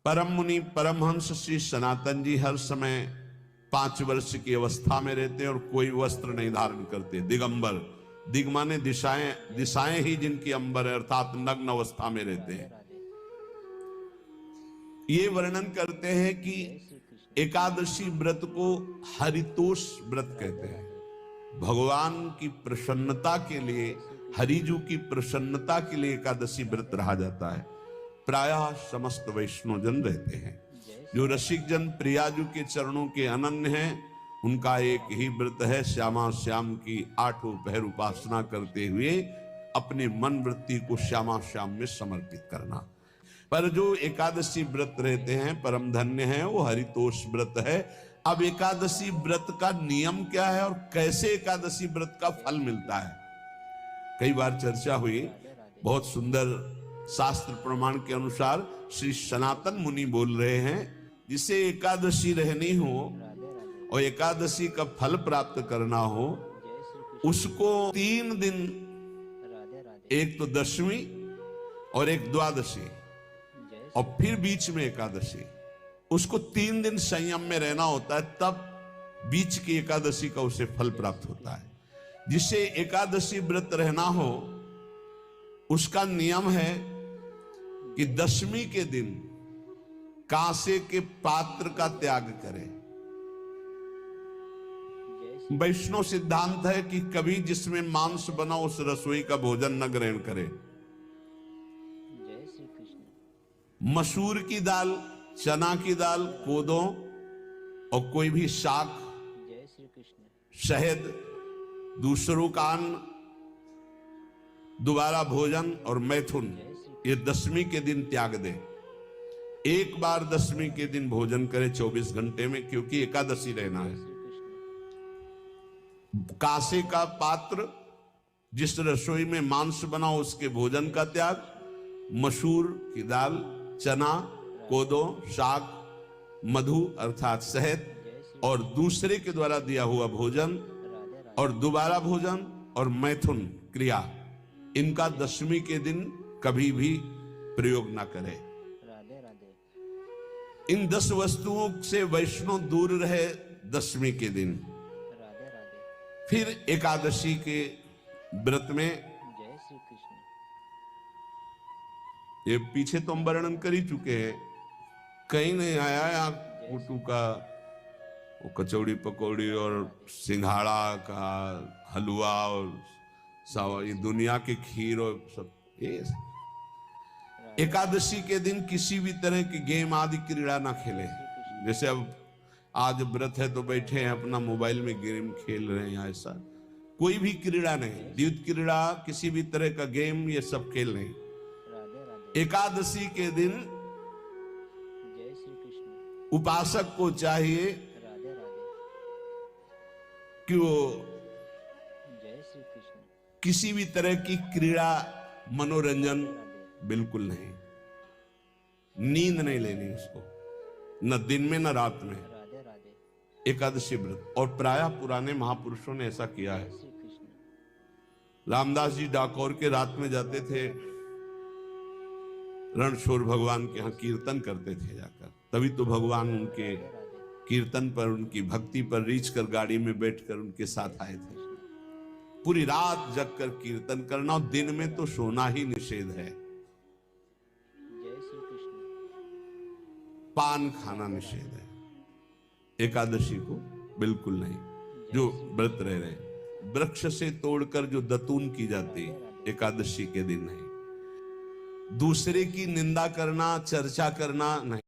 परम मुनि परमहंस श्री सनातन जी हर समय 5 वर्ष की अवस्था में रहते हैं और कोई वस्त्र नहीं धारण करते, दिगंबर। दिग माने दिशाएं, दिशाएं ही जिनकी अंबर है, अर्थात नग्न अवस्था में रहते हैं। ये वर्णन करते हैं कि एकादशी व्रत को हरितोष व्रत कहते हैं। भगवान की प्रसन्नता के लिए, हरिजू की प्रसन्नता के लिए एकादशी व्रत रहा जाता है। प्रायः समस्त वैष्णव जन रहते हैं। जो रसिक जन प्रियाजू के चरणों के अनन्य हैं, उनका एक ही व्रत है, श्यामा श्याम की 8 पहर उपासना करते हुए अपने मन वृत्ति को श्यामा श्याम में समर्पित करना। पर जो एकादशी व्रत रहते हैं परम धन्य हैं, वो हरितोष व्रत है। अब एकादशी व्रत का नियम क्या है और कैसे एकादशी व्रत का फल मिलता है, कई बार चर्चा हुई। बहुत सुंदर शास्त्र प्रमाण के अनुसार श्री सनातन मुनि बोल रहे हैं, जिसे एकादशी रहनी हो और एकादशी का फल प्राप्त करना हो, उसको 3 दिन, एक तो दशमी और एक द्वादशी और फिर बीच में एकादशी, उसको 3 दिन संयम में रहना होता है, तब बीच की एकादशी का उसे फल प्राप्त होता है। जिसे एकादशी व्रत रहना हो उसका नियम है कि दशमी के दिन कांसे के पात्र का त्याग करें। वैष्णव सिद्धांत है कि कभी जिसमें मांस बना उस रसोई का भोजन न ग्रहण करे। मसूर की दाल, चना की दाल, कोदों और कोई भी शाक, शहद, दूसरों का अन्न, दोबारा भोजन और मैथुन, ये दशमी के दिन त्याग दे। एक बार दशमी के दिन भोजन करे 24 घंटे में, क्योंकि एकादशी रहना है। कांसे का पात्र, जिस रसोई में मांस बना उसके भोजन का त्याग, मसूर की दाल, चना, कोदो, शाक, मधु अर्थात शहद और दूसरे के द्वारा दिया हुआ भोजन और दोबारा भोजन और मैथुन क्रिया, इनका दशमी के दिन कभी भी प्रयोग ना करें। इन 10 वस्तुओं से वैष्णव दूर रहे दशमी के दिन। फिर एकादशी के व्रत में, ये पीछे तो हम वर्णन कर ही चुके हैं, कहीं नहीं आया यहाँ कुटू का वो कचौड़ी पकौड़ी और सिंघाड़ा का हलवा और ये दुनिया के खीर और सब। ये एकादशी के दिन किसी भी तरह की गेम आदि क्रीड़ा ना खेले। जैसे अब आज व्रत है तो बैठे हैं अपना मोबाइल में गेम खेल रहे हैं, ऐसा कोई भी क्रीड़ा नहीं। द्यूत क्रीड़ा, किसी भी तरह का गेम, ये सब खेल नहीं। एकादशी के दिन उपासक को चाहिए कि वो किसी भी तरह की क्रीड़ा, मनोरंजन बिल्कुल नहीं, नींद नहीं लेनी उसको, न दिन में न रात में। एकादशी व्रत, और प्रायः पुराने महापुरुषों ने ऐसा किया है। रामदास जी डाकोर के रात में जाते थे, रणछोड़ भगवान के यहाँ कीर्तन करते थे जाकर, तभी तो भगवान उनके कीर्तन पर, उनकी भक्ति पर रीझ कर गाड़ी में बैठकर उनके साथ आए थे। पूरी रात जगकर कीर्तन करना, और दिन में तो सोना ही निषेध है। पान खाना निषेध है, एकादशी को बिल्कुल नहीं। जो व्रत रह रहे, वृक्ष से तोड़कर जो दतून की जाती है एकादशी के दिन नहीं। दूसरे की निंदा करना, चर्चा करना नहीं।